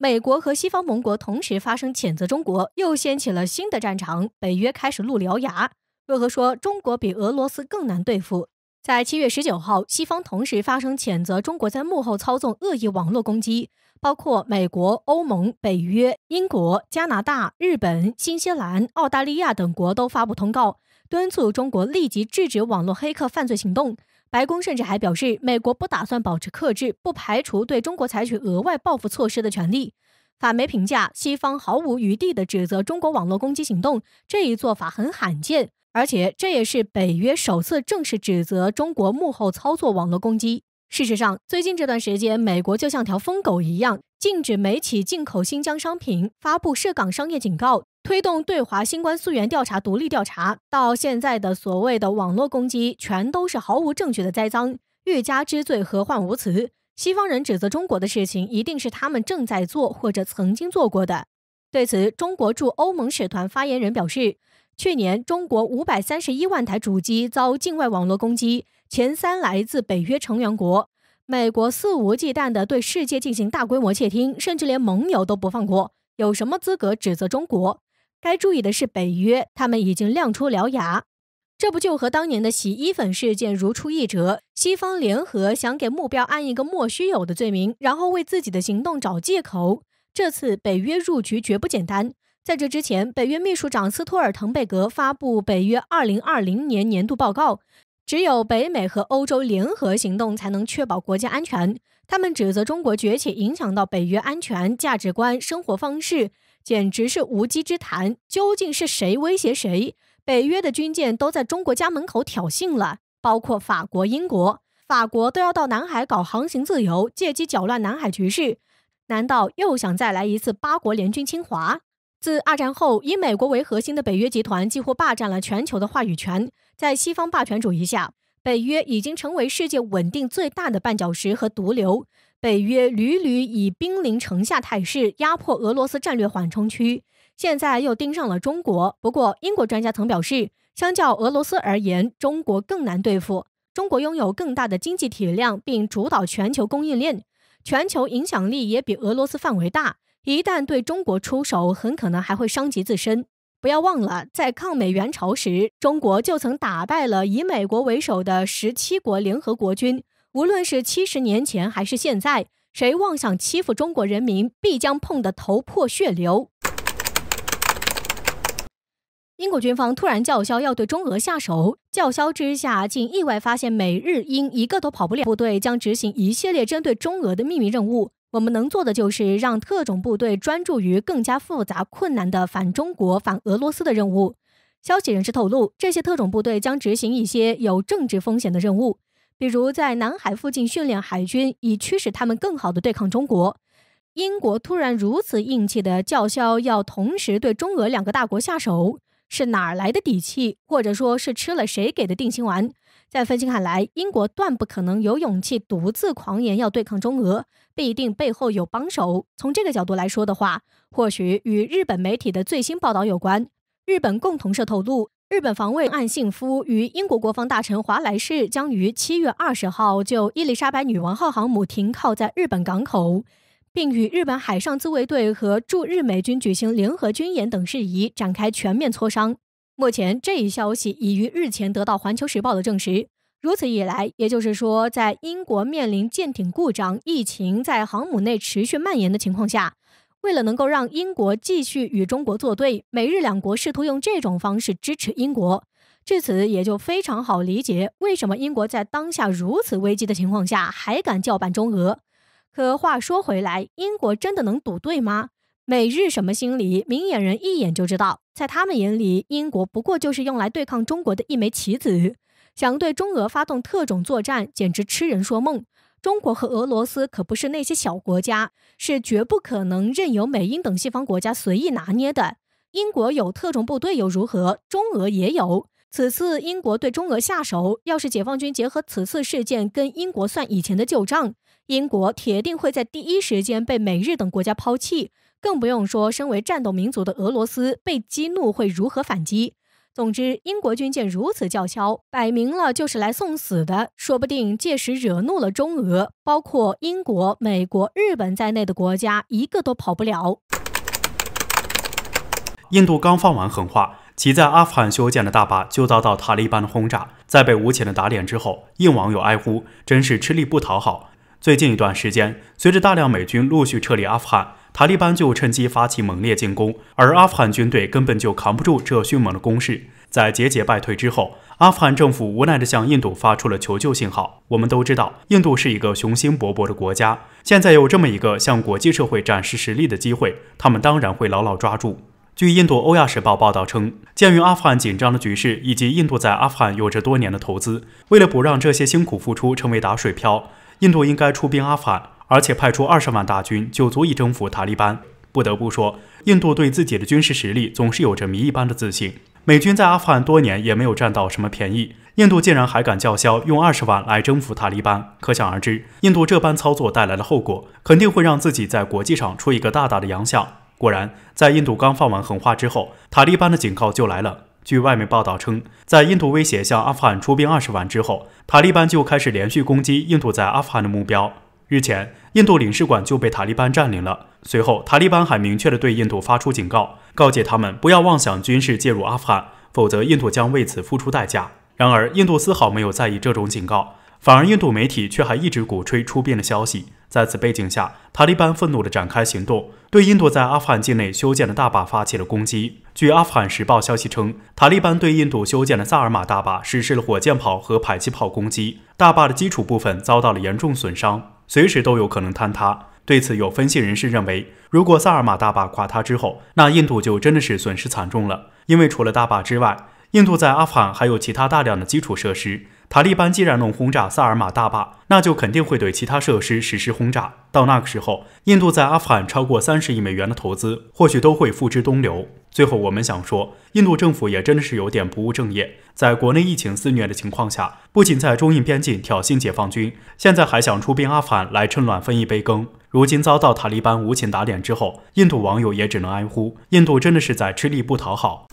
美国和西方盟国同时发声谴责中国，又掀起了新的战场，北约开始露獠牙。若何说中国比俄罗斯更难对付？在7月19号，西方同时发声谴责中国在幕后操纵恶意网络攻击，包括美国、欧盟、北约、英国、加拿大、日本、新西兰、澳大利亚等国都发布通告，敦促中国立即制止网络黑客犯罪行动。白宫甚至还表示，美国不打算保持克制，不排除对中国采取额外报复措施的权利。法媒评价，西方毫无余地地指责中国网络攻击行动，这一做法很罕见，而且这也是北约首次正式指责中国幕后操作网络攻击。事实上，最近这段时间，美国就像条疯狗一样，禁止美企进口新疆商品，发布涉港商业警告，推动对华新冠溯源调查独立调查，到现在的所谓的网络攻击，全都是毫无证据的栽赃，欲加之罪，何患无辞。西方人指责中国的事情，一定是他们正在做或者曾经做过的。对此，中国驻欧盟使团发言人表示，去年中国531万台主机遭境外网络攻击，前3来自北约成员国。美国肆无忌惮地对世界进行大规模窃听，甚至连盟友都不放过，有什么资格指责中国？该注意的是，北约他们已经亮出獠牙。这不就和当年的洗衣粉事件如出一辙？西方联合想给目标安一个莫须有的罪名，然后为自己的行动找借口。这次北约入局绝不简单。在这之前，北约秘书长斯托尔滕贝格发布北约2020年年度报告，只有北美和欧洲联合行动才能确保国家安全。他们指责中国崛起影响到北约安全、价值观、生活方式，简直是无稽之谈。究竟是谁威胁谁？北约的军舰都在中国家门口挑衅了，包括法国、英国。法国都要到南海搞航行自由，借机搅乱南海局势。难道又想再来一次8国联军侵华？自二战后，以美国为核心的北约集团几乎霸占了全球的话语权。在西方霸权主义下，北约已经成为世界稳定最大的绊脚石和毒瘤。北约屡屡以兵临城下态势压迫俄罗斯战略缓冲区，现在又盯上了中国。不过，英国专家曾表示，相较俄罗斯而言，中国更难对付。中国拥有更大的经济体量，并主导全球供应链，全球影响力也比俄罗斯范围大。一旦对中国出手，很可能还会伤及自身。不要忘了，在抗美援朝时，中国就曾打败了以美国为首的17国联合国军。无论是70年前还是现在，谁妄想欺负中国人民，必将碰得头破血流。英国军方突然叫嚣要对中俄下手，叫嚣之下，竟意外发现美日英一个都跑不了，部队将执行一系列针对中俄的秘密任务。我们能做的就是让特种部队专注于更加复杂困难的反中国、反俄罗斯的任务。消息人士透露，这些特种部队将执行一些有政治风险的任务，比如在南海附近训练海军，以驱使他们更好地对抗中国。英国突然如此硬气地叫嚣要同时对中俄2个大国下手，是哪儿来的底气，或者说是吃了谁给的定心丸？在分析看来，英国断不可能有勇气独自狂言要对抗中俄，必定背后有帮手。从这个角度来说的话，或许与日本媒体的最新报道有关。日本共同社透露，日本防卫岸信夫与英国国防大臣华莱士将于7月20号就伊丽莎白女王号航母停靠在日本港口，并与日本海上自卫队和驻日美军举行联合军演等事宜展开全面磋商。目前这一消息已于日前得到环球时报的证实。如此一来，也就是说，在英国面临舰艇故障、疫情在航母内持续蔓延的情况下，为了能够让英国继续与中国作对，美日2国试图用这种方式支持英国。至此也就非常好理解，为什么英国在当下如此危机的情况下还敢叫板中俄。可话说回来，英国真的能赌对吗？美日什么心理，明眼人一眼就知道。在他们眼里，英国不过就是用来对抗中国的一枚棋子，想对中俄发动特种作战，简直痴人说梦。中国和俄罗斯可不是那些小国家，是绝不可能任由美英等西方国家随意拿捏的。英国有特种部队又如何？中俄也有。此次英国对中俄下手，要是解放军结合此次事件跟英国算以前的旧账，英国铁定会在第一时间被美日等国家抛弃，更不用说身为战斗民族的俄罗斯被激怒会如何反击。总之，英国军舰如此叫嚣，摆明了就是来送死的，说不定届时惹怒了中俄，包括英国、美国、日本在内的国家，一个都跑不了。印度刚放完狠话，其在阿富汗修建的大坝就遭到塔利班的轰炸，在被无情的打脸之后，印网友哀呼，真是吃力不讨好。最近一段时间，随着大量美军陆续撤离阿富汗，塔利班就趁机发起猛烈进攻，而阿富汗军队根本就扛不住这迅猛的攻势。在节节败退之后，阿富汗政府无奈地向印度发出了求救信号。我们都知道，印度是一个雄心勃勃的国家，现在有这么一个向国际社会展示实力的机会，他们当然会牢牢抓住。据印度《欧亚时报》报道称，鉴于阿富汗紧张的局势以及印度在阿富汗有着多年的投资，为了不让这些辛苦付出成为打水漂，印度应该出兵阿富汗，而且派出20万大军就足以征服塔利班。不得不说，印度对自己的军事实力总是有着谜一般的自信。美军在阿富汗多年也没有占到什么便宜，印度竟然还敢叫嚣用20万来征服塔利班，可想而知，印度这般操作带来的后果，肯定会让自己在国际上出一个大大的洋相。果然，在印度刚放完狠话之后，塔利班的警告就来了。据外媒报道称，在印度威胁向阿富汗出兵20万之后，塔利班就开始连续攻击印度在阿富汗的目标。日前，印度领事馆就被塔利班占领了。随后，塔利班还明确地对印度发出警告，告诫他们不要妄想军事介入阿富汗，否则印度将为此付出代价。然而，印度丝毫没有在意这种警告，反而印度媒体却还一直鼓吹出兵的消息。在此背景下，塔利班愤怒地展开行动，对印度在阿富汗境内修建的大坝发起了攻击。据阿富汗时报消息称，塔利班对印度修建的萨尔马大坝实施了火箭炮和迫击炮攻击，大坝的基础部分遭到了严重损伤，随时都有可能坍塌。对此，有分析人士认为，如果萨尔马大坝垮塌之后，那印度就真的是损失惨重了，因为除了大坝之外，印度在阿富汗还有其他大量的基础设施。塔利班既然能轰炸萨尔马大坝，那就肯定会对其他设施实施轰炸。到那个时候，印度在阿富汗超过30亿美元的投资，或许都会付之东流。最后，我们想说，印度政府也真的是有点不务正业，在国内疫情肆虐的情况下，不仅在中印边境挑衅解放军，现在还想出兵阿富汗来趁乱分一杯羹。如今遭到塔利班无情打脸之后，印度网友也只能哀呼，印度真的是在吃力不讨好。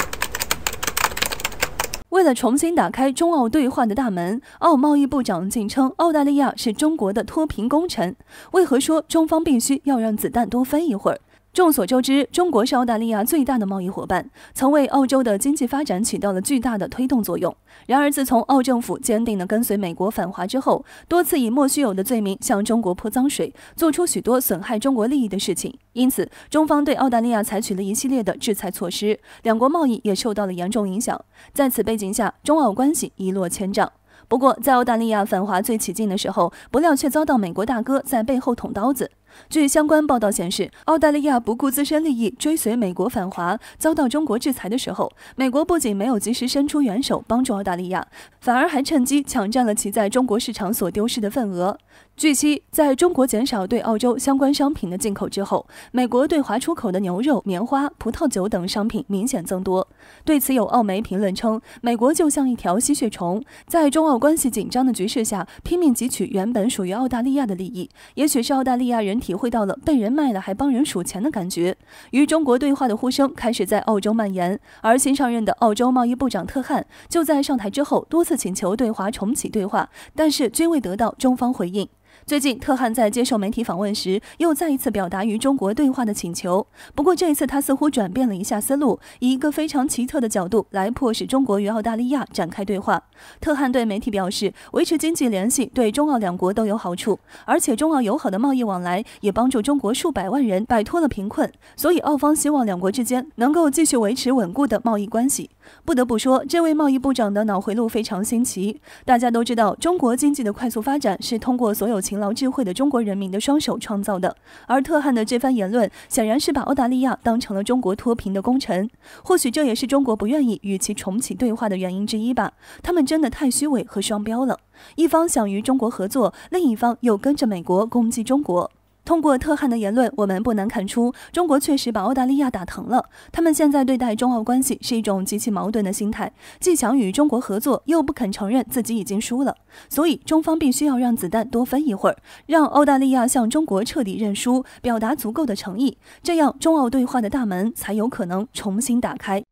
为了重新打开中澳对话的大门，澳贸易部长竟称澳大利亚是中国的脱贫功臣。为何说中方必须要让子弹多飞一会儿？众所周知，中国是澳大利亚最大的贸易伙伴，曾为澳洲的经济发展起到了巨大的推动作用。然而，自从澳政府坚定地跟随美国反华之后，多次以莫须有的罪名向中国泼脏水，做出许多损害中国利益的事情。因此，中方对澳大利亚采取了一系列的制裁措施，两国贸易也受到了严重影响。在此背景下，中澳关系一落千丈。不过，在澳大利亚反华最起劲的时候，不料却遭到美国大哥在背后捅刀子。据相关报道显示，澳大利亚不顾自身利益追随美国反华，遭到中国制裁的时候，美国不仅没有及时伸出援手帮助澳大利亚，反而还趁机抢占了其在中国市场所丢失的份额。据悉，在中国减少对澳洲相关商品的进口之后，美国对华出口的牛肉、棉花、葡萄酒等商品明显增多。对此，有澳媒评论称，美国就像一条吸血虫，在中澳关系紧张的局势下，拼命汲取原本属于澳大利亚的利益。也许是澳大利亚人体会到了被人卖了还帮人数钱的感觉，与中国对话的呼声开始在澳洲蔓延。而新上任的澳洲贸易部长特汉就在上台之后多次请求对华重启对话，但是均未得到中方回应。最近，特汉在接受媒体访问时，又再一次表达与中国对话的请求。不过这一次，他似乎转变了一下思路，以一个非常奇特的角度来迫使中国与澳大利亚展开对话。特汉对媒体表示，维持经济联系对中澳两国都有好处，而且中澳友好的贸易往来也帮助中国数百万人摆脱了贫困，所以澳方希望两国之间能够继续维持稳固的贸易关系。不得不说，这位贸易部长的脑回路非常新奇。大家都知道，中国经济的快速发展是通过所有勤劳智慧的中国人民的双手创造的，而特汉的这番言论显然是把澳大利亚当成了中国脱贫的功臣。或许这也是中国不愿意与其重启对话的原因之一吧。他们真的太虚伪和双标了，一方想与中国合作，另一方又跟着美国攻击中国。通过特汉的言论，我们不难看出，中国确实把澳大利亚打疼了。他们现在对待中澳关系是一种极其矛盾的心态，既想与中国合作，又不肯承认自己已经输了。所以，中方必须要让子弹多飞一会儿，让澳大利亚向中国彻底认输，表达足够的诚意，这样中澳对话的大门才有可能重新打开。